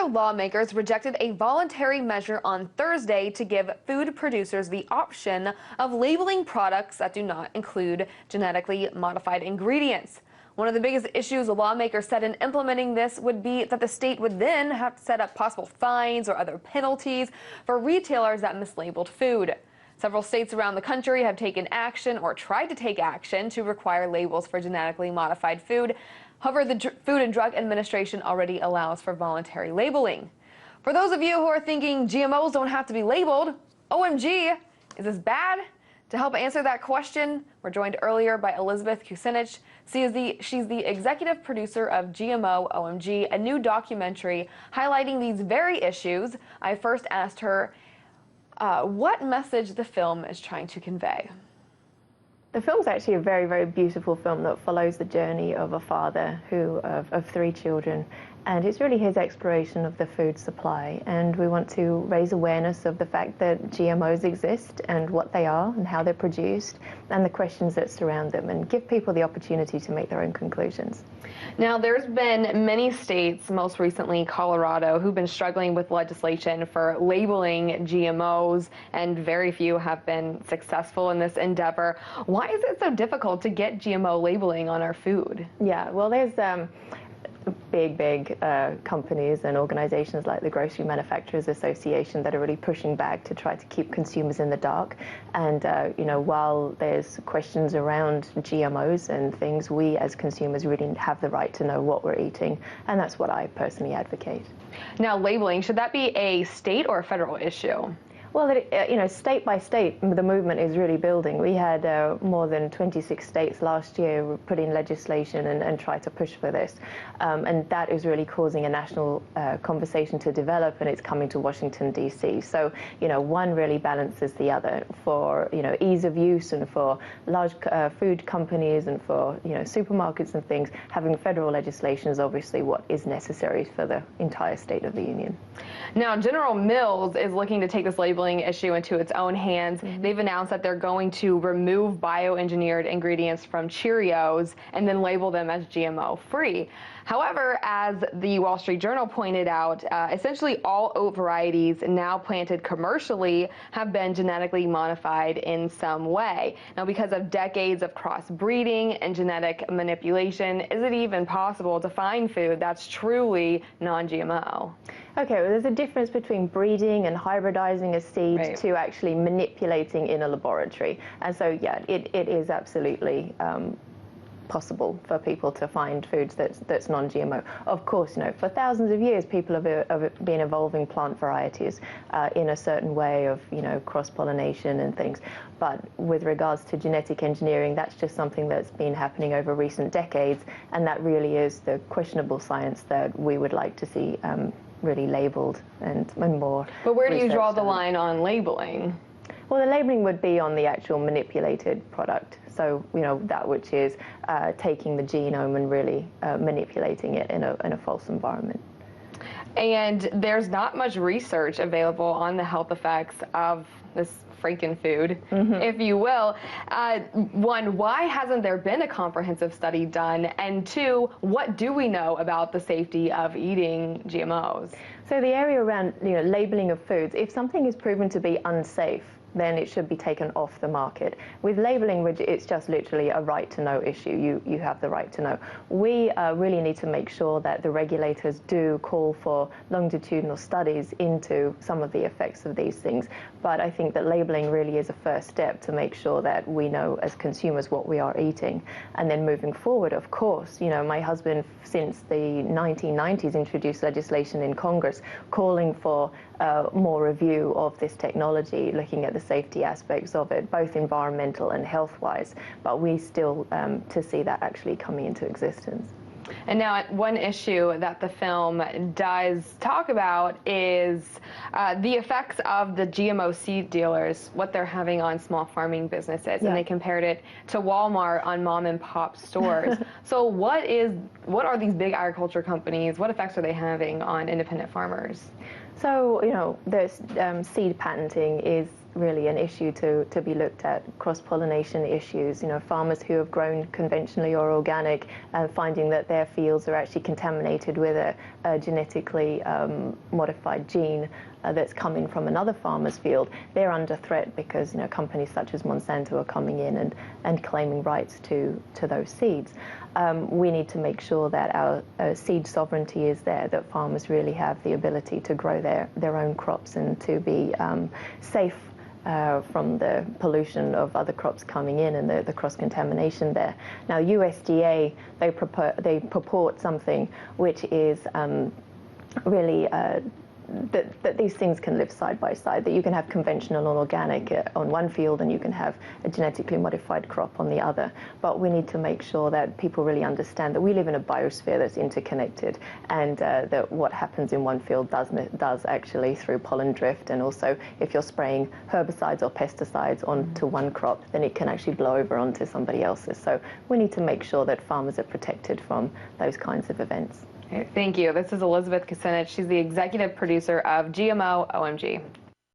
Colorado lawmakers rejected a voluntary measure on Thursday to give food producers the option of labeling products that do not include genetically modified ingredients. One of the biggest issues the lawmakers said in implementing this would be that the state would then have to set up possible fines or other penalties for retailers that mislabeled food. Several states around the country have taken action or tried to take action to require labels for genetically modified food. However, the Food and Drug Administration already allows for voluntary labeling. For those of you who are thinking GMOs don't have to be labeled, OMG, is this bad? To help answer that question, we're joined earlier by Elizabeth Kucinich. She's the executive producer of GMO OMG, a new documentary highlighting these very issues. I first asked her what message the film is trying to convey. The film's actually a very, very beautiful film that follows the journey of a father of 3 children, and it's really his exploration of the food supply. And we want to raise awareness of the fact that GMOs exist and what they are and how they're produced and the questions that surround them, and give people the opportunity to make their own conclusions. Now, there's been many states, most recently Colorado, who've been struggling with legislation for labeling GMOs, and very few have been successful in this endeavor. Why is it so difficult to get GMO labeling on our food? Yeah, well, there's big companies and organizations like the Grocery Manufacturers Association that are really pushing back to try to keep consumers in the dark. And you know, while there's questions around GMOs and things, we as consumers really have the right to know what we're eating, and that's what I personally advocate. Now, labeling, should that be a state or a federal issue? Well, you know, state by state, the movement is really building. We had more than 26 states last year put in legislation and try to push for this. And that is really causing a national conversation to develop, and it's coming to Washington, D.C. So, you know, one really balances the other. For, you know, ease of use and for large food companies and for, you know, supermarkets and things, having federal legislation is obviously what is necessary for the entire state of the union. Now, General Mills is looking to take this labeling issue into its own hands. They've announced that they're going to remove bioengineered ingredients from Cheerios and then label them as GMO free. However, as the Wall Street Journal pointed out, essentially all oat varieties now planted commercially have been genetically modified in some way. Now, because of decades of crossbreeding and genetic manipulation, is it even possible to find food that's truly non-GMO? Okay, well, there's a difference between breeding and hybridizing a seed to actually manipulating in a laboratory. And so, yeah, it is absolutely possible for people to find foods that's non-GMO. Of course, you know, for thousands of years, people have been evolving plant varieties in a certain way of, you know, cross-pollination and things. But with regards to genetic engineering, that's just something that's been happening over recent decades, and that really is the questionable science that we would like to see really labeled and more. But where do you draw the line on labeling? Well, the labeling would be on the actual manipulated product. So, you know, that which is taking the genome and really manipulating it in a false environment. And there's not much research available on the health effects of this freaking food, if you will. One, why hasn't there been a comprehensive study done? And two, what do we know about the safety of eating GMOs? So the area around, you know, labeling of foods, if something is proven to be unsafe, then it should be taken off the market. With labeling, it's just literally a right to know issue. You have the right to know. We really need to make sure that the regulators do call for longitudinal studies into some of the effects of these things. But I think that labeling really is a first step to make sure that we know as consumers what we are eating. And then moving forward, of course, you know, my husband since the 1990s introduced legislation in Congress calling for more review of this technology, looking at the safety aspects of it, both environmental and health-wise, but we still to see that actually coming into existence. And now, one issue that the film does talk about is the effects of the GMO seed dealers, what they're having on small farming businesses, and they compared it to Walmart on mom and pop stores. So what are these big agriculture companies, what effects are they having on independent farmers? So, you know, the seed patenting is really an issue to be looked at. Cross-pollination issues, farmers who have grown conventionally or organic, finding that their fields are actually contaminated with a genetically modified gene that's coming from another farmer's field. They're under threat because companies such as Monsanto are coming in and claiming rights to those seeds. We need to make sure that our seed sovereignty is there, that farmers really have the ability to grow their own crops and to be safe from the pollution of other crops coming in and the cross-contamination there. Now, USDA, they purport something which is really that these things can live side by side, that you can have conventional and organic on one field and you can have a genetically modified crop on the other. But we need to make sure that people really understand that we live in a biosphere that's interconnected, and that what happens in one field does actually through pollen drift, and also if you're spraying herbicides or pesticides onto one crop, then it can actually blow over onto somebody else's. So we need to make sure that farmers are protected from those kinds of events. Thank you. This is Elizabeth Kucinich. She's the executive producer of GMO OMG.